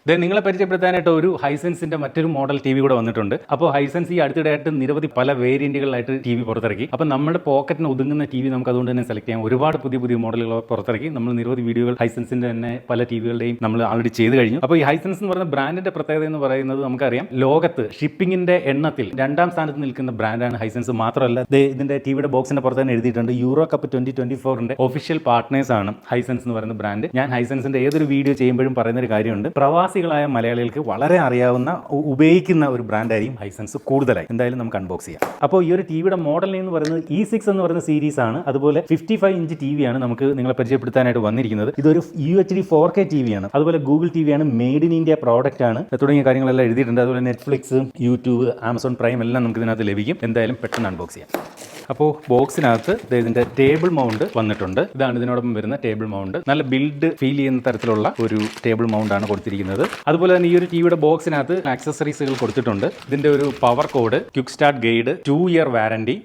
നിങ്ങളെ പരിചയപ്പെടുത്താനായിട്ട് ഒരു ഹൈസെൻസിന്റെ മറ്റൊരു മോഡൽ ടി വി കൂടെ വന്നിട്ടുണ്ട്. അപ്പോൾ ഹൈസെൻസ് ഈ അടുത്തിടെയായിട്ട് നിരവധി പല വേരിയന്റുകളിലായിട്ട് ടി വി പുറത്തിറക്കി. അപ്പോൾ നമ്മുടെ പോക്കറ്റിന് ഒതുങ്ങുന്ന ടി വി നമുക്ക് അതുകൊണ്ട് തന്നെ സെലക്ട് ചെയ്യാം. ഒരുപാട് പുതിയ മോഡലുകൾ പുറത്തിറക്കി. നമ്മൾ നിരവധി വീഡിയോകൾ ഹൈസെൻസിന്റെ തന്നെ പല ടി വികളുടെയും നമ്മൾ ആൾറെഡി ചെയ്ത് കഴിഞ്ഞു. അപ്പോൾ ഈ ഹൈസെൻസ് എന്ന് പറയുന്ന ബ്രാൻഡിന്റെ പ്രത്യേകത എന്ന് പറയുന്നത് നമുക്കറിയാം, ലോകത്ത് ഷിപ്പിംഗിന്റെ എണ്ണത്തിൽ 2ാം സ്ഥാനത്ത് നിൽക്കുന്ന ബ്രാൻഡാണ് ഹൈസെൻസ്. മാത്രമല്ല ഇതിന്റെ ടിവിയുടെ ബോക്സിന്റെ പുറത്ത് തന്നെ എഴുതിയിട്ടുണ്ട്, യൂറോ കപ്പ് 2024ന്റെ ഒഫീഷ്യൽ പാർട്ട്നേഴ്സ് ആണ് ഹൈസെൻസ് എന്ന് പറയുന്ന ബ്രാൻഡ്. ഞാൻ ഹൈസെൻസിന്റെ ഏതൊരു വീഡിയോ ചെയ്യുമ്പോഴും പറയുന്ന ഒരു കാര്യമുണ്ട്, പ്രവാസികളായ മലയാളികൾക്ക് വളരെ അറിയാവുന്ന ഉപയോഗിക്കുന്ന ഒരു ബ്രാൻഡായിരിക്കും ഹൈസെൻസ് കൂടുതലായി. എന്തായാലും നമുക്ക് അൺബോക്സ് ചെയ്യാം. അപ്പോൾ ഈ ഒരു ടിവിയുടെ മോഡൽ എന്ന് പറയുന്നത് E6 എന്ന് പറയുന്ന സീരീസ് ആണ്. അതുപോലെ 55 ഇഞ്ച് ടി വി ആണ് നമുക്ക് നിങ്ങളെ പരിചയപ്പെടുത്താനായിട്ട് വന്നിരിക്കുന്നത്. ഇതൊരു UHD 4K ടി വി ആണ്. അതുപോലെ ഗൂഗിൾ ടി വി ആണ്, മെയ്ഡ് ഇൻ ഇന്ത്യ പ്രോഡക്റ്റ് ആണ് തുടങ്ങിയ കാര്യങ്ങളെല്ലാം എഴുതിയിട്ടുണ്ട്. അതുപോലെ നെറ്റ്ഫ്ലിക്സ്, യൂട്യൂബ്, ആമസോൺ പ്രൈം എല്ലാം നമുക്ക് ഇതിനകത്ത് ലഭിക്കും. എന്തായാലും പെട്ടെന്ന് അൺബോക്സ് ചെയ്യാം. അപ്പോൾ ബോക്സിനകത്ത് ഇതിന്റെ ടേബിൾ മൗണ്ട് വന്നിട്ടുണ്ട്. ഇതാണ് ഇതിനോടൊപ്പം വരുന്ന ടേബിൾ മൗണ്ട്. നല്ല ബിൽഡ് ഫീൽ ചെയ്യുന്ന തരത്തിലുള്ള ഒരു ടേബിൾ മൗണ്ട് ആണ് കൊടുത്തിരിക്കുന്നത്. അതുപോലെ തന്നെ ഈ ഒരു ടിവിയുടെ ബോക്സിനകത്ത് ആക്സസറീസുകൾ കൊടുത്തിട്ടുണ്ട്. ഇതിന്റെ ഒരു power cord, quick start guide, 2 year warranty,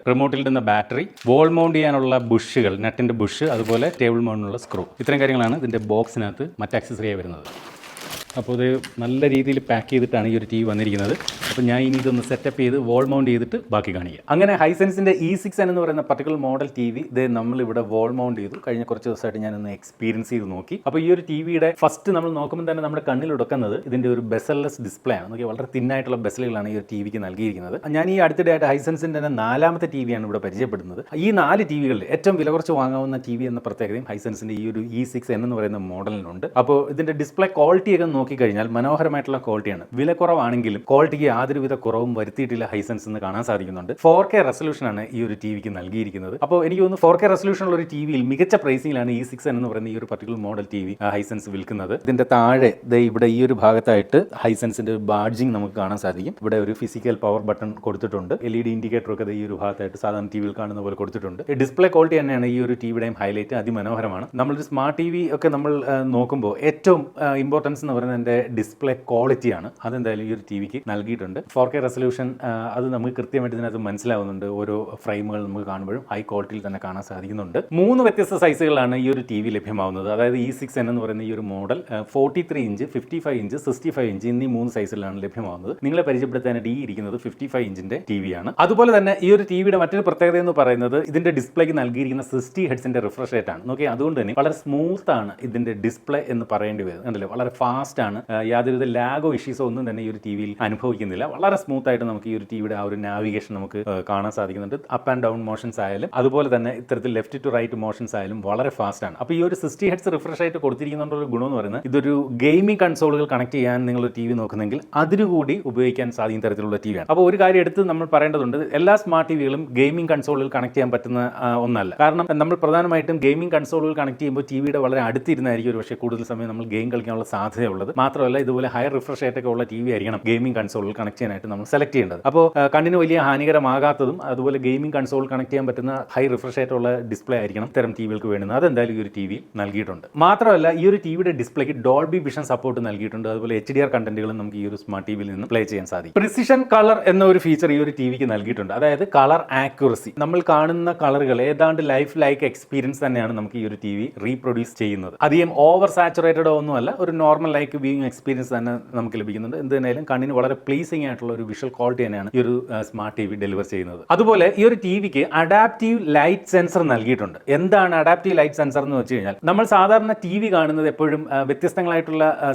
റിമോട്ടിൽ ഇടുന്ന ബാറ്ററി, വോൾ മൗണ്ട് ചെയ്യാനുള്ള ബുഷുകൾ, നട്ടിന്റെ ബുഷ്, അതുപോലെ ടേബിൾ മൗണ്ടിനുള്ള സ്ക്രൂ. ഇത്രയും കാര്യങ്ങളാണ് ഇതിന്റെ ബോക്സിനകത്ത് മറ്റ് ആക്സസറിയായി വരുന്നത്. അപ്പോൾ ഇത് നല്ല രീതിയിൽ പാക്ക് ചെയ്തിട്ടാണ് ഈ ഒരു ടി വി വന്നിരിക്കുന്നത്. അപ്പോൾ ഞാൻ ഇനി ഇതൊന്ന് സെറ്റപ്പ് ചെയ്ത് വോൾ മൗണ്ട് ചെയ്തിട്ട് ബാക്കി കാണിക്കുക. അങ്ങനെ ഹൈസെൻസിൻ്റെ E6 എന്ന് പറയുന്ന പർട്ടിക്കുലർ മോഡൽ ടി വി ഇത് നമ്മളിവിടെ വോൾ മൗണ്ട് ചെയ്തു. കഴിഞ്ഞ കുറച്ച് ദിവസമായിട്ട് ഞാനൊന്ന് എക്സ്പീരിയൻസ് ചെയ്ത് നോക്കി. അപ്പോൾ ഈ ഒരു ടി വിയുടെ ഫസ്റ്റ് നമ്മൾ നോക്കുമ്പോൾ തന്നെ നമ്മുടെ കണ്ണിൽ ഉടക്കുന്നത് ഇതിൻ്റെ ഒരു ബെസൽലെസ് ഡിസ്പ്ലേ ആണ്. നോക്കി, വളരെ തിന്നായിട്ടുള്ള ബെസലുകളാണ് ഈ ഒരു ടി വിക്ക് നൽകിയിരിക്കുന്നത്. ഞാൻ ഈ അടുത്തിടെയായിട്ട് ഹൈസെൻസിൻ്റെ തന്നെ 4ാമത്തെ ടി വിയാണ് ഇവിടെ പരിചയപ്പെടുന്നത്. ഈ 4 ടി വികളിൽ ഏറ്റവും വില കുറച്ച് വാങ്ങാവുന്ന ടി വി എന്ന പ്രത്യേകതയും ഹൈസെൻസിൻ്റെ ഈ ഒരു E6 എന്ന് പറയുന്ന മോഡലിനുണ്ട്. അപ്പോൾ ഇതിൻ്റെ ഡിസ്പ്ലേ ക്വാളിറ്റിയൊക്കെ നോക്കിക്കഴിഞ്ഞാൽ മനോഹരമായിട്ടുള്ള ക്വാളിറ്റിയാണ്. വില കുറവാണെങ്കിലും ക്വാളിറ്റിക്ക് യാതൊരുവിധ കുറവും വരുത്തിയിട്ടില്ല ഹൈസെൻസ് എന്ന് കാണാൻ സാധിക്കുന്നുണ്ട്. 4K റെസൊല്യൂഷനാണ് ഈ ഒരു ടി വിക്ക് നൽകിയിരിക്കുന്നത്. അപ്പോൾ എനിക്ക് തോന്നുന്നു 4K റെസൊല്യൂഷനുള്ള ഒരു ടി വിയിൽ മികച്ച പ്രൈസിങ്ങിലാണ് E6 എന്ന് പറയുന്ന ഈ ഒരു particular model T V Hisense വിൽക്കുന്നത്. ഇതിന്റെ താഴെ ഇവിടെ ഈ ഒരു ഭാഗത്തായിട്ട് ഹൈസെൻസിന്റെ ബാഡ്ജിങ് നമുക്ക് കാണാൻ സാധിക്കും. ഇവിടെ ഒരു ഫിസിക്കൽ പവർ ബട്ടൺ കൊടുത്തിട്ടുണ്ട്. LED ഇൻഡിക്കേറ്റർ ഒക്കെ ഈ ഒരു ഭാഗത്തായിട്ട് സാധാരണ ടി വിയിൽ കാണുന്ന പോലെ കൊടുത്തിട്ടുണ്ട്. ഡിസ്പ്ലേ ക്വാളിറ്റി തന്നെയാണ് ഈ ഒരു ടി വിയുടെയും ഹൈലൈറ്റ്. അതിമനോഹരമാണ്. നമ്മളൊരു സ്മാർട്ട് ടി വി ഒക്കെ നമ്മൾ നോക്കുമ്പോൾ ഏറ്റവും ഇമ്പോർട്ടൻസ് എന്ന് പറയുന്നത് ഡിസ്പ്ലേ ക്വാളിറ്റിയാണ്. അതെന്തായാലും ഈ ഒരു ടി വിക്ക് നൽകിയിട്ടുണ്ട്. 4K റെസൊല്യൂഷൻ അത് നമുക്ക് കൃത്യമായിട്ട് ഇതിനകത്ത് മനസ്സിലാവുന്നുണ്ട്. ഓരോ ഫ്രെയിമുകൾ നമുക്ക് കാണുമ്പോഴും ഹൈ ക്വാളിറ്റിയിൽ തന്നെ കാണാൻ സാധിക്കുന്നുണ്ട്. 3 വ്യത്യസ്ത സൈസുകളാണ് ഈ ഒരു ടി വി ലഭ്യമാവുന്നത്. അതായത് E6 എന്ന് പറയുന്ന ഈ ഒരു മോഡൽ 43 ഇഞ്ച്, 55 ഇഞ്ച്, 65 ഇഞ്ച് എന്നീ 3 സൈസിലാണ് ലഭ്യമാവുന്നത്. നിങ്ങളെ പരിചയപ്പെടുത്താനായിട്ട് ഈ ഇരിക്കുന്നത് 55 ഇഞ്ചിന്റെ ടി വി ആണ്. അതുപോലെ തന്നെ ഈ ഒരു ടി വിയുടെ മറ്റൊരു പ്രത്യേകത എന്ന് പറയുന്നത് ഇതിന്റെ ഡിസ്പ്ലേക്ക് നൽകിയിരിക്കുന്ന 60 ഹെർട്സിന്റെ റിഫ്രഷ് റേറ്റ് ആണ്. നോക്കി, അതുകൊണ്ട് തന്നെ വളരെ സ്മൂത്ത് ആണ് ഇതിന്റെ ഡിസ്പ്ലേ എന്ന് പറയേണ്ടി വരുന്നത്. കണ്ടില്ലേ, വളരെ ഫാസ്റ്റ് ആണ്. യാതൊരുവിധ ലാഗോ ഇഷ്യൂസോ ഒന്നും തന്നെ ഈ ഒരു ടി വിയിൽ അനുഭവിക്കുന്നില്ല. വളരെ സ്മൂത്ത് ആയിട്ട് നമുക്ക് ഈ ഒരു ടിവിയുടെ ആ ഒരു നാവിഗേഷൻ നമുക്ക് കാണാൻ സാധിക്കുന്നുണ്ട്. അപ്പ് ആൻഡ് ഡൗൺ മോഷൻസ് ആയാലും അതുപോലെ തന്നെ ഇത്തരത്തിൽ ലെഫ്റ്റ് ടു റൈറ്റ് മോഷൻസ് ആയാലും വളരെ ഫാസ്റ്റ് ആണ്. അപ്പോൾ ഈ ഒരു 60 ഹെർട്സ് റിഫ്രഷ് ആയിട്ട് കൊടുത്തിരിക്കുന്ന ഒരു ഗുണം എന്ന് പറയുന്നത് ഇതൊരു ഗെയിമിംഗ് കൺസോളുകൾ കണക്ട് ചെയ്യാൻ നിങ്ങൾ ടി വി നോക്കുന്നെങ്കിൽ അതിനുകൂടി ഉപയോഗിക്കാൻ സാധിക്കുന്ന തരത്തിലുള്ള ടി വിയാണ്. അപ്പോൾ ഒരു കാര്യം എടുത്ത് നമ്മൾ പറയേണ്ടതുണ്ട്, എല്ലാ സ്മാർട്ട് ടിവികളും ഗെയിമിംഗ് കൺസോളുകൾ കണക്ട് ചെയ്യാൻ പറ്റുന്ന ഒന്നല്ല. കാരണം നമ്മൾ പ്രധാനമായിട്ടും ഗെയിമിംഗ് കൺസോളുകൾ കണക്ട് ചെയ്യുമ്പോൾ ടിവിയുടെ വളരെ അടുത്തിരുന്നായിരിക്കും ഒരു പക്ഷേ കൂടുതൽ സമയം നമ്മൾ ഗെയിം കളിക്കാനുള്ള സാധ്യതയുള്ളത്. മാത്രമല്ല ഇതുപോലെ ഹൈ റിഫ്രഷ് റേറ്റ് ഒക്കെ ഉള്ള ടി വി ആയിരിക്കണം ഗെയിമിംഗ് കൺസോളുകൾ കണക്ട് ചെയ്യാനായിട്ട് നമ്മൾ സെലക്ട് ചെയ്യേണ്ടത്. അപ്പോൾ കണ്ണിന് വലിയ ഹാനികരമാകാത്തതും അതുപോലെ ഗെയിമിംഗ് കൺസോൾ കണക്ട് ചെയ്യാൻ പറ്റുന്ന ഹൈ റിഫ്രഷ് റേറ്റ് ഉള്ള ഡിസ്പ്ലേ ആയിരിക്കണം ഇത്തരം ടി വികൾക്ക് വേണ്ടുന്നത്. അതെന്തായാലും ഈ ഒരു ടി വി നൽകിയിട്ടുണ്ട്. മാത്രമല്ല ഈ ഒരു ടി വിയുടെ ഡിസ്പ്ലേക്ക് ഡോൾബി വിഷൻ സപ്പോർട്ട് നൽകിയിട്ടുണ്ട്. അതുപോലെ HDR കണ്ടന്റുകളും നമുക്ക് ഈ ഒരു സ്മാർട്ട് ടി വിയിൽ നിന്ന് പ്ലേ ചെയ്യാൻ സാധിക്കും. പ്രിസിഷൻ കളർ എന്ന ഒരു ഫീച്ചർ ഈ ഒരു ടി വിക്ക് നൽകിയിട്ടുണ്ട്. അതായത് കളർ ആക്യുറസി. നമ്മൾ കാണുന്ന കളറുകൾ ഏതാണ്ട് ലൈഫ് ലൈക്ക് എക്സ്പീരിയൻസ് തന്നെയാണ് നമുക്ക് ഈ ഒരു ടി വി റീപ്രൊഡ്യൂസ് ചെയ്യുന്നത്. അധികം ഓവർ സാച്ചുറേറ്റഡോ ഒന്നുമല്ല, ഒരു നോർമൽ ലൈക്ക് വ്യൂയിങ് എക്സ്പീരിയൻസ് തന്നെ നമുക്ക് ലഭിക്കുന്നുണ്ട്. എന്തായാലും കണ്ണിന് വളരെ പ്ലീസിംഗ് ആയിട്ടുള്ള ഒരു വിഷ്വൽ ക്വാളിറ്റി തന്നെയാണ് ഈ ഒരു സ്മാർട്ട് ടി വി ഡെലിവർ ചെയ്യുന്നത്. അതുപോലെ ഈ ഒരു ടി വിക്ക് അഡാപ്റ്റീവ് ലൈറ്റ് സെൻസർ നൽകിയിട്ടുണ്ട്. എന്താണ് അഡാപ്റ്റീവ് ലൈറ്റ് സെൻസർ എന്ന് വെച്ച് കഴിഞ്ഞാൽ, നമ്മൾ സാധാരണ ടി വി കാണുന്നത് എപ്പോഴും വ്യത്യസ്തങ്ങളായിട്ടുള്ള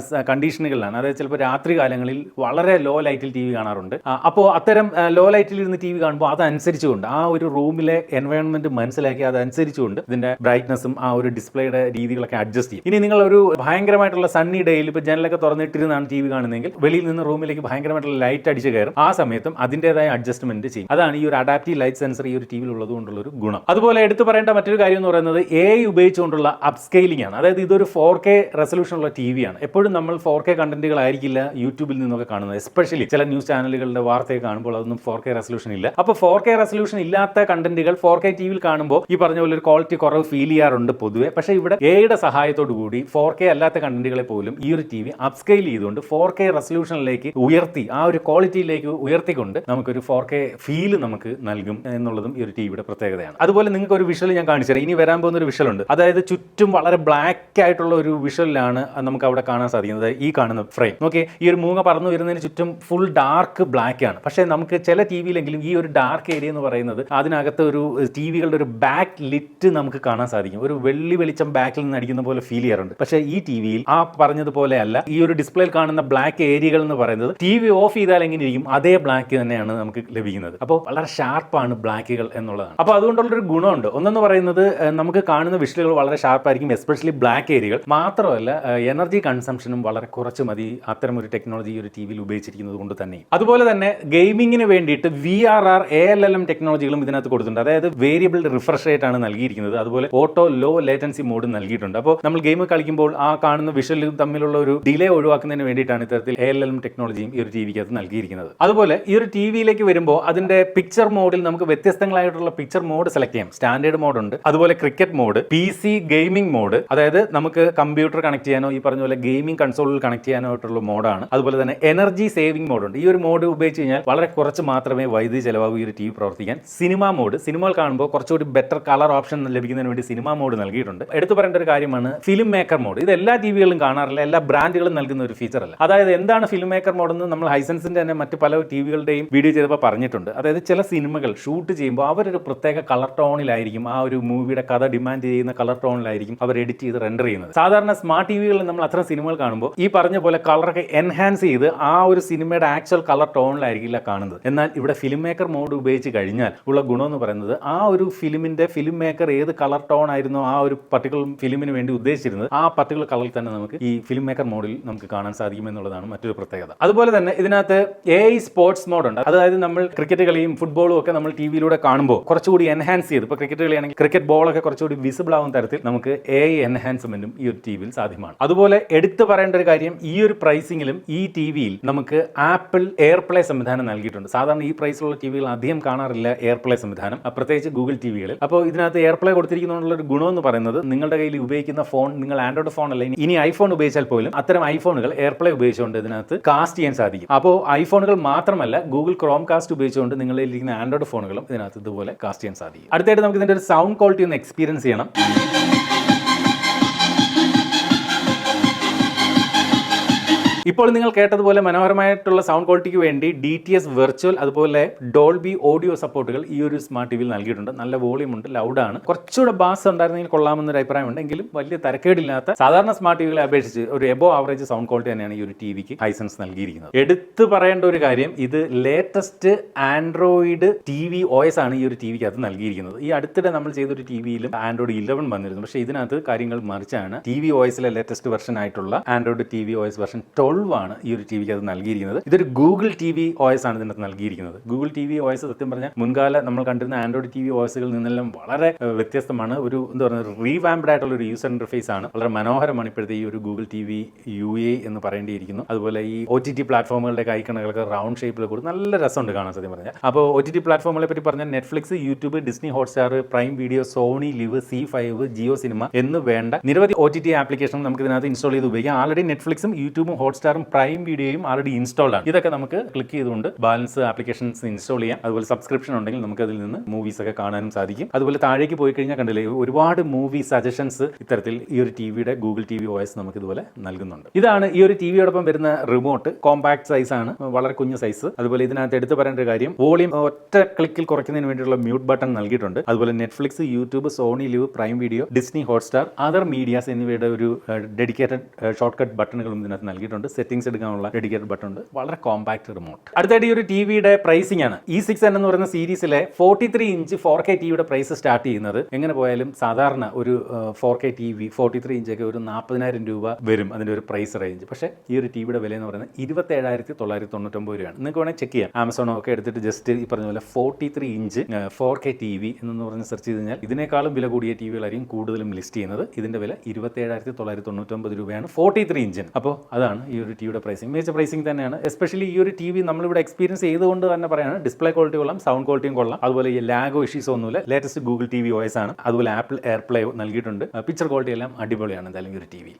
കണ്ടീഷനുകളിലാണ്. അതായത് ചിലപ്പോൾ രാത്രി കാലങ്ങളിൽ വളരെ ലോ ലൈറ്റിൽ ടി വി കാണാറുണ്ട്. അപ്പോൾ അത്തരം ലോ ലൈറ്റിൽ ഇരുന്ന് ടി വി കാണുമ്പോൾ അതനുസരിച്ചുകൊണ്ട് ആ ഒരു റൂമിലെ എൻവയോൺമെന്റ് മനസ്സിലാക്കി അതനുസരിച്ചുകൊണ്ട് ഇതിന്റെ ബ്രൈറ്റ്നസും ആ ഒരു ഡിസ്പ്ലേയുടെ രീതികളൊക്കെ അഡ്ജസ്റ്റ് ചെയ്യും. ഇനി നിങ്ങൾ ഒരു ഭയങ്കരമായിട്ടുള്ള സണ്ണി ഡേയിൽ ഇപ്പോൾ ജനലൊക്കെ തുറന്നിട്ടിരുന്നാണ് ടി വി കാണുന്നതെങ്കിൽ വെളിയിൽ നിന്ന് റൂമിലേക്ക് ഭയങ്കരമായിട്ടുള്ള ലൈറ്റ് അടിച്ച് കയറും. ആ സമയത്തും അതിൻ്റെതായ അഡ്ജസ്റ്റ്മെന്റ് ചെയ്യും. അതാണ് ഈ ഒരു അഡാപ്റ്റീവ് ലൈറ്റ് സെൻസർ ഈ ഒരു ടി വിയിൽ ഉള്ളതുകൊണ്ടുള്ള ഒരു ഗുണം. അതുപോലെ എടുത്തു പറയേണ്ട മറ്റൊരു കാര്യം എന്ന് പറയുന്നത് AI ഉപയോഗിച്ചുകൊണ്ടുള്ള അപ്സ്കെയിലിംഗ് ആണ്. അതായത് ഇതൊരു 4K റെസൊല്യൂഷൻ ഉള്ള ടി വി ആണ്. എപ്പോഴും നമ്മൾ 4K കണ്ടന്റുകളായിരിക്കില്ല യൂട്യൂബിൽ നിന്നൊക്കെ കാണുന്നത്. എസ്പെഷ്യലി ചില ന്യൂസ് ചാനലുകളുടെ വാർത്തയൊക്കെ കാണുമ്പോൾ അതൊന്നും 4K റെസൊല്യൂഷൻ ഇല്ല. അപ്പോൾ 4K റെസൊല്യൂഷൻ ഇല്ലാത്ത കണ്ടന്റുകൾ 4K ടി വിയിൽ കാണുമ്പോൾ ഈ പറഞ്ഞ പോലെ ഒരു ക്വാളിറ്റി കുറവ് ഫീൽ ചെയ്യാറുണ്ട് പൊതുവെ. പക്ഷേ ഇവിടെ AI സഹായത്തോടു കൂടി 4K അല്ലാത്ത കണ്ടന്റുകളെ പോലും ഈ ഒരു ടി വി അപ്സ്കെയിൽ ചെയ്തുകൊണ്ട് 4K റെസൊല്യൂഷനിലേക്ക് ഉയർത്തി ആ ഒരു ക്വാളിറ്റിയിലേക്ക് ഉയർത്തിക്കൊണ്ട് നമുക്കൊരു 4K ഫീൽ നമുക്ക് നൽകും എന്നുള്ളതും ഈ ഒരു ടിവിയുടെ പ്രത്യേകതയാണ്. അതുപോലെ നിങ്ങൾക്ക് ഒരു വിഷ്വൽ ഞാൻ കാണിച്ചു തരാം. ഇനി വരാൻ പോകുന്ന ഒരു വിഷ്വൽ ഉണ്ട്. അതായത് ചുറ്റും വളരെ ബ്ലാക്ക് ആയിട്ടുള്ള ഒരു വിഷ്വലിലാണ് നമുക്ക് അവിടെ കാണാൻ സാധിക്കുന്നത്. ഈ കാണുന്ന ഫ്രെയിം നോക്കി, ഈ ഒരു മൂങ്ങ പറന്നു വരുന്നതിന് ചുറ്റും ഫുൾ ഡാർക്ക് ബ്ലാക്ക് ആണ്. പക്ഷേ നമുക്ക് ചില ടിവിയിലെങ്കിലും ഈ ഒരു ഡാർക്ക് ഏരിയ എന്ന് പറയുന്നത് അതിനകത്ത് ഒരു ടിവികളുടെ ഒരു ബാക്ക് ലിറ്റ് നമുക്ക് കാണാൻ സാധിക്കും. ഒരു വെള്ളി വെളിച്ചം ബാക്കിൽ നിന്ന് അടിക്കുന്ന പോലെ ഫീൽ ചെയ്യാറുണ്ട്. പക്ഷേ ഈ ടിവിയിൽ ആ പറഞ്ഞതുപോലെ അല്ല. ഈ ഒരു ഡിസ്പ്ലേയിൽ കാണുന്ന ബ്ലാക്ക് ഏരിയകൾ എന്ന് പറയുന്നത് ടിവി ഓഫ് ചെയ്താൽ എങ്ങനെ ഇരിക്കും അതേ ബ്ലാക്ക് തന്നെയാണ് നമുക്ക് ലഭിക്കുന്നത്. അപ്പോൾ വളരെ ഷാർപ്പാണ് ബ്ലാക്കുകൾ എന്നുള്ളതാണ്. അപ്പോൾ അതുകൊണ്ടുള്ളൊരു ഗുണമുണ്ട്. ഒന്നെന്ന് പറയുന്നത് നമുക്ക് കാണുന്ന വിഷ്വലുകൾ വളരെ ഷാർപ്പായിരിക്കും, എസ്പെഷ്യലി ബ്ലാക്ക് ഏരിയകൾ. മാത്രമല്ല എനർജി കൺസംഷനും വളരെ കുറച്ച് മതി അത്തരം ഒരു ടെക്നോളജി ഒരു ടിവിയിൽ ഉപയോഗിച്ചിരിക്കുന്നത് കൊണ്ട് തന്നെ. അതുപോലെ തന്നെ ഗെയിമിങ്ങിന് വേണ്ടിയിട്ട് VRR ALLM ടെക്നോളജികളും ഇതിനകത്ത് കൊടുത്തിട്ടുണ്ട്. അതായത് വേരിയബിൾ റിഫ്രഷ് റേറ്റ് ആണ് നൽകിയിരിക്കുന്നത്. അതുപോലെ ഓട്ടോ ലോ ലേറ്റൻസി മോഡ് നൽകിയിട്ടുണ്ട്. അപ്പോൾ നമ്മൾ ഗെയിം കളിക്കുമ്പോൾ ആ കാണുന്ന വിഷ്വലും തമ്മിലുള്ള ഒരു ഡിലേ ഒഴിവാക്കുന്നതിന് വേണ്ടിയിട്ടാണ് ഇത്തരത്തിൽ ALLM ടെക്നോളജിയും ഈ ഒരു ടിവിക്കകത്ത് നൽകിയിരിക്കുന്നത്. അതുപോലെ ഈ ഒരു ടിവിയിലേക്ക് വരുമ്പോൾ അതിന്റെ പിക്ചർ മോഡിൽ നമുക്ക് വ്യത്യസ്തങ്ങളായിട്ടുള്ള പിക്ചർ മോഡ് സെലക്ട് ചെയ്യാം. സ്റ്റാൻഡേർഡ് മോഡ് ഉണ്ട്, അതുപോലെ cricket mode, PC gaming mode, അതായത് നമുക്ക് കമ്പ്യൂട്ടർ കണക്ട് ചെയ്യാനോ ഈ പറഞ്ഞ പോലെ ഗെയിമിംഗ് കൺസോളിൽ കണക്ട് ചെയ്യാനോ ആയിട്ടുള്ള മോഡാണ്. അതുപോലെ തന്നെ എനർജി സേവിംഗ് മോഡ് ഉണ്ട്. ഈ ഒരു മോഡ് ഉപയോഗിച്ച് കഴിഞ്ഞാൽ വളരെ കുറച്ച് മാത്രമേ വൈദ്യുതി ചെലവാകൂ ഈ ഒരു ടിവി പ്രവർത്തിക്കാൻ. സിനിമ മോഡ്, സിനിമകൾ കാണുമ്പോൾ കുറച്ചുകൂടി ബെറ്റർ കളർ ഓപ്ഷൻ ലഭിക്കുന്നതിന് വേണ്ടി സിനിമ മോഡ് നൽകിയിട്ടുണ്ട്. എടുത്തു പറയേണ്ട ഒരു കാര്യമാണ് ഫിലിം മേക്കർ മോഡ്. ഇത് എല്ലാ ടിവികളിലും കാണാറില്ല, എല്ലാ ബ്രാൻഡുകളും നൽകുന്ന ഒരു ഫീച്ചർ അല്ല. അതായത് എന്താണ് ഫിലിം മേക്കർ മോഡ് എന്ന് നമ്മൾ ഹൈസൻസിന്റെ തന്നെ മറ്റ് പല ടിവികളുടെയും വീഡിയോ ചെയ്തപ്പോൾ പറഞ്ഞിട്ടുണ്ട്. അതായത് ചില സിനിമകൾ ഷൂട്ട് ചെയ്യുമ്പോൾ അവരൊരു പ്രത്യേക കളർ ടോണിലായിരിക്കും, ആ ഒരു മൂവിയുടെ കഥ ഡിമാൻഡ് ചെയ്യുന്ന കളർ ടോണിലായിരിക്കും അവർ എഡിറ്റ് ചെയ്ത് റെൻഡർ ചെയ്യുന്നത്. സാധാരണ സ്മാർട്ട് ടിവികളിൽ നമ്മൾ അത്തരം സിനിമകൾ കാണുമ്പോൾ ഈ പറഞ്ഞ പോലെ കളറൊക്കെ എൻഹാൻസ് ചെയ്ത് ആ ഒരു സിനിമയുടെ ആക്ച്വൽ കളർ ടോണിലായിരിക്കില്ല കാണുന്നത്. എന്നാൽ ഇവിടെ ഫിലിം മേക്കർ മോഡ് ഉപയോഗിച്ച് കഴിഞ്ഞാൽ ഉള്ള ഗുണം എന്ന് പറയുന്നത് ആ ഒരു ഫിലിമിന്റെ ഫിലിം മേക്കർ ഏത് കളർ ടോൺ ആയിരുന്നോ ആ ഒരു പർട്ടിക്കുലർ ഫിലിമിന് വേണ്ടി ഉദ്ദേശിച്ചിരുന്നത് ആ പർട്ടിക്കുലർ കളറിൽ തന്നെ നമുക്ക് ഈ ഫിലിം മേക്കർ മോഡിൽ നമുക്ക് കാണാൻ സാധിക്കും എന്നുള്ളതാണ് മറ്റൊരു പ്രത്യേകത. അതുപോലെ തന്നെ ഇതിനകത്ത് AI സ്പോർട്സ് മോഡ് ഉണ്ട്. അതായത് നമ്മൾ ക്രിക്കറ്റ് കളിയും ഫുട്ബോളും ഒക്കെ നമ്മൾ ടിവിയിലൂടെ കാണുമ്പോൾ കുറച്ചുകൂടി എൻഹാൻസ് ചെയ്ത്, ഇപ്പോൾ ക്രിക്കറ്റ് കളിയാണെങ്കിൽ ക്രിക്കറ്റ് ബോളൊക്കെ കുറച്ചുകൂടി വിസിബിൾ ആവുന്ന തരത്തിൽ നമുക്ക് AI എൻഹാൻസ്മെന്റും ഈ ഒരു ടിവിയിൽ സാധ്യമാണ്. അതുപോലെ എടുത്തു പറയേണ്ട ഒരു കാര്യം, ഈ ഒരു പ്രൈസിംഗിലും ഈ ടിവിയിൽ നമുക്ക് ആപ്പിൾ എയർപ്ലേ സംവിധാനം നൽകിയിട്ടുണ്ട്. സാധാരണ ഈ പ്രൈസിലുള്ള ടിവികൾ അധികം കാണാറില്ല എയർപ്ലേ സംവിധാനം, പ്രത്യേകിച്ച് ഗൂഗിൾ ടിവികളിൽ. അപ്പോൾ ഇതിനകത്ത് എയർപ്ലേ കൊടുത്തിരിക്കുന്നതിനുള്ള ഒരു ഗുണം എന്ന് പറയുന്നത് നിങ്ങളുടെ കയ്യിൽ ഉപയോഗിക്കുന്ന ഫോൺ നിങ്ങൾ ആൻഡ്രോയിഡ് ഫോൺ അല്ല, ഇനി ഐഫോൺ ഉപയോഗിച്ചാൽ പോലും അത്തരം ഐഫോണുകൾ എയർപ്ലേ ഉപയോഗിച്ചുകൊണ്ട് ഇതിനകത്ത് കാസ്റ്റ് ചെയ്യാൻ സാധിക്കും. അപ്പോൾ ഐഫോണുകൾ മാത്രമല്ല ഗൂഗിൾ ക്രോം കാസ്റ്റ് ഉപയോഗിച്ചുകൊണ്ട് നിങ്ങളിൽ ഇരിക്കുന്ന ആൻഡ്രോയിഡ് ഫോണുകളും ഇതിനകത്ത് ഇതുപോലെ കാസ്റ്റ് ചെയ്യാൻ സാധിക്കും. അടുത്തായിട്ട് നമുക്ക് ഇതിന്റെ ഒരു സൗണ്ട് ക്വാളിറ്റി ഒന്ന് എക്സ്പീരിയൻസ് ചെയ്യണം. ഇപ്പോൾ നിങ്ങൾ കേട്ടതുപോലെ മനോഹരമായിട്ടുള്ള സൗണ്ട് ക്വാളിറ്റിക്ക് വേണ്ടി DTS വെർച്വൽ അതുപോലെ ഡോൾബി ഓഡിയോ സപ്പോർട്ടുകൾ ഈ ഒരു സ്മാർട്ട് ടിവിയിൽ നൽകിയിട്ടുണ്ട്. നല്ല വോളിയം ഉണ്ട്, ലൗഡാണ്. കുറച്ചുകൂടെ ബാസ് ഉണ്ടായിരുന്നെങ്കിൽ കൊള്ളാമെന്നൊരു അഭിപ്രായം ഉണ്ടെങ്കിലും വലിയ തരക്കേടില്ലാത്ത സാധാരണ സ്മാർട്ട് ടിവികളെ അപേക്ഷിച്ച് ഒരു എബോ ആവറേജ് സൗണ്ട് ക്വാളിറ്റി തന്നെയാണ് ഈ ഒരു ടിവിക്ക് ഹൈസൻസ് നൽകിയിരിക്കുന്നത്. എടുത്തു പറയേണ്ട ഒരു കാര്യം, ഇത് ലേറ്റസ്റ്റ് ആൻഡ്രോയിഡ് TV OS ആണ് ഈ ഒരു ടിവിക്ക് നൽകിയിരിക്കുന്നത്. ഈ അടുത്തിടെ നമ്മൾ ചെയ്തൊരു ടിവിയിലും ആൻഡ്രോയിഡ് 11 വന്നിരുന്നു. പക്ഷേ ഇതിനകത്ത് കാര്യങ്ങൾ മറിച്ചാണ്. TV OSലെ ലേറ്റസ്റ്റ് വെർഷൻ ആയിട്ടുള്ള ആൻഡ്രോയിഡ് TV OS വെർഷൻ 12 ആണ് ഈ ഒരു ടിവിക്ക് നൽകിയിരിക്കുന്നത്. ഇതൊരു ഗൂഗിൾ TV OS ആണ് ഇതിനകത്ത് നൽകിയിരിക്കുന്നത്. ഗൂഗിൾ TV OS സത്യം പറഞ്ഞാൽ മുൻകാല നമ്മൾ കണ്ടിരുന്ന ആൻഡ്രോയിഡ് TV OSകളിൽ നിന്നെല്ലാം വളരെ വ്യത്യസ്തമാണ്. ഒരു എന്താ പറയുക, റീവാംപ്ഡ് ആയിട്ടുള്ള ഒരു യൂസർ ഇന്റർഫേസ് ആണ്. വളരെ മനോഹരമാണ് ഇപ്പോഴത്തെ ഈ ഒരു ഗൂഗിൾ TV UA എന്ന് പറയേണ്ടിയിരിക്കുന്നു. അതുപോലെ ഈ OTT പ്ലാറ്റ്ഫോമുകളുടെ ഐക്കണുകളൊക്കെ റൗണ്ട് ഷേപ്പിൽ കൂടി നല്ല രസമുണ്ട് കാണാൻ സത്യം പറഞ്ഞാൽ. അപ്പോൾ OTT പ്ലാറ്റ്ഫോമുകളെ പറ്റി പറഞ്ഞാൽ Netflix, YouTube, Disney Hotstar, Prime Video, Sony Liv, C5, Jio Cinema എന്ന് വേണ്ട നിരവധി OTT ആപ്ലിക്കേഷൻ നമുക്ക് ഇതിനകത്ത് ഇൻസ്റ്റാൾ ചെയ്ത് ഉപയോഗിക്കാം. ആൾറെഡി നെറ്റ്ഫ്ലിക്സും യൂട്യൂബും ഹോട്ട്സ്റ്റാറും പ്രൈം വീഡിയോയും ആൾറെഡി ഇൻസ്റ്റാൾഡ് ആണ്. ഇതൊക്കെ നമുക്ക് ക്ലിക്ക് ചെയ്തുകൊണ്ട് ബാലൻസ് ആപ്ലിക്കേഷൻസ് ഇൻസ്റ്റാൾ ചെയ്യാം. അതുപോലെ സബ്സ്ക്രിപ്ഷൻ ഉണ്ടെങ്കിൽ നമുക്ക് അതിൽ നിന്ന് മൂവീസ് ഒക്കെ കാണാനും സാധിക്കും. അതുപോലെ താഴേക്ക് പോയി കഴിഞ്ഞാൽ കണ്ടില്ലേ ഒരുപാട് മൂവി സജഷൻസ് ഇത്തരത്തിൽ ഈ ഒരു ടിവിയുടെ ഗൂഗിൾ TV OS നമുക്ക് ഇതുപോലെ നൽകുന്നുണ്ട്. ഇതാണ് ഈ ഒരു ടിവിയോടൊപ്പം വരുന്ന റിമോട്ട്. കോമ്പാക്ട് സൈസ് ആണ്, വളരെ കുഞ്ഞു സൈസ്. അതുപോലെ ഇതിനകത്ത് എടുത്തു പറയേണ്ട ഒരു കാര്യം, വോളിയം ഒറ്റ ക്ലിക്കിൽ കുറയ്ക്കുന്നതിന് വേണ്ടിയുള്ള മ്യൂട്ട് ബട്ടൺ നൽകിയിട്ടുണ്ട്. അതുപോലെ Netflix, YouTube, Sony Liv, Prime Video, Disney Hotstar, other medias എന്നിവയുടെ ഒരു ഡെഡിക്കേറ്റഡ് ഷോർട്ട് കട്ട് ബട്ടണുകളും ഇതിനകത്ത് നൽകിയിട്ടുണ്ട്. സെറ്റിംഗ്സ് എടുക്കാനുള്ള ഡെഡിക്കേറ്റഡ് ബട്ടൺ ഉണ്ട്. വളരെ കോമ്പാക്ട് റിമോട്ട്. അടുത്തായിട്ട് ഈ ഒരു ടിവിയുടെ പ്രൈസിംഗ് ആണ്. E6N എന്ന് പറയുന്ന സീരീസിലെ 43 ഇഞ്ച് 4K ടിവിയുടെ പ്രൈസ് സ്റ്റാർട്ട് ചെയ്യുന്നത് എങ്ങനെ പോയാലും സാധാരണ ഒരു 4K TV 43 ഇഞ്ചൊക്കെ ഒരു 40,000 രൂപ വരും അതിന്റെ ഒരു പ്രൈസ് റേഞ്ച്. പക്ഷേ ഈ ഒരു ടിവിയുടെ വില എന്ന് പറയുന്നത് 27,999 രൂപയാണ്. നിങ്ങൾക്ക് വേണമെങ്കിൽ ചെക്ക് ചെയ്യാം. ആമസോണോ ഒക്കെ എടുത്തിട്ട് ജസ്റ്റ് ഈ പറഞ്ഞ പോലെ 43 ഇഞ്ച് 4K TV എന്ന് പറഞ്ഞ് സെർച്ച് ചെയ്ത് കഴിഞ്ഞാൽ ഇതിനേക്കാളും വില കൂടിയ ടിവികളായിരിക്കും കൂടുതലും ലിസ്റ്റ് ചെയ്യുന്നത്. ഇതിന്റെ വില 27,999 രൂപയാണ് 43 ഇഞ്ചിന്. അപ്പോൾ അതാണ് ഈ ഒരു ടിവിയുടെ പ്രൈസിംഗ്. മികച്ച പ്രൈസിംഗ് തന്നെയാണ്. എസ്പെഷ്യലി ഈ ഒരു TV നമ്മളിവിടെ എക്സ്പീരിയൻസ് ചെയ്തുകൊണ്ട് തന്നെ പറയാണ്, ഡിസ്പ്ലേ ക്വാളിറ്റി കൊള്ളാം, സൗണ്ട് ക്വാളിറ്റിയും കൊള്ളാം. അതുപോലെ ഈ ലാഗോ ഇഷ്യൂസ് ഒന്നുമില്ല. ലേറ്റസ്റ്റ് ഗൂഗിൾ TV OS ആണ്. അതുപോലെ ആപ്പിൾ എയർപ്ലേ നൽകിയിട്ടുണ്ട്. പിക്ചർ ക്വാളിറ്റി എല്ലാം അടിപൊളിയാണ് എന്തായാലും ഈ ഒരു ടിവി.